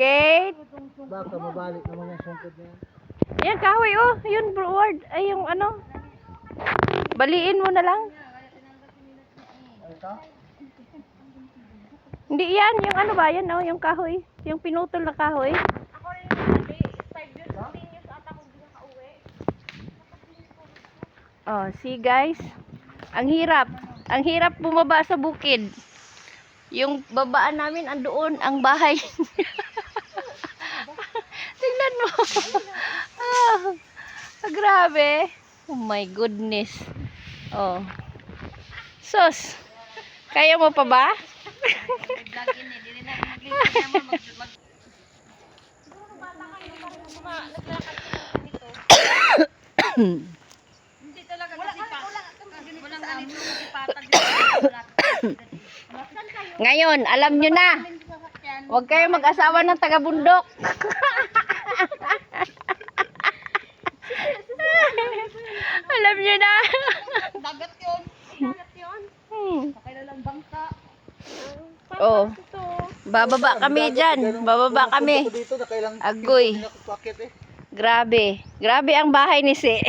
Kate. Baka mabalik naman yung sungkod niya. Yan, kahoy oh. Yun, Ward. Ay, yung ano. Baliin mo na lang. Ito? Hindi yan. Yung ano ba? Yan oh. Yung kahoy. Yung pinutol na kahoy. Ako rin yung 5 years, 10 years ata kung di nakauwi. Oh, see guys. Ang hirap. Ang hirap bumaba sa bukid. Yung babaan namin andoon ang bahay. Tingnan mo. Grabe. Oh my goodness. Oh. Sus. Kaya mo pa ba? Hindi talaga kasi pa. Walang ganito ipatag. Ngayon, alam nyo na. Huwag kayo mag-asawa ng taga-bundok. Alam nyo na. Dagat yun. Dagat yun. Pakailalang bangka. Oh. Bababa kami dyan. Bababa kami. Dito na kailang Agoy. pakit eh. Grabe. Grabe ang bahay ni Si.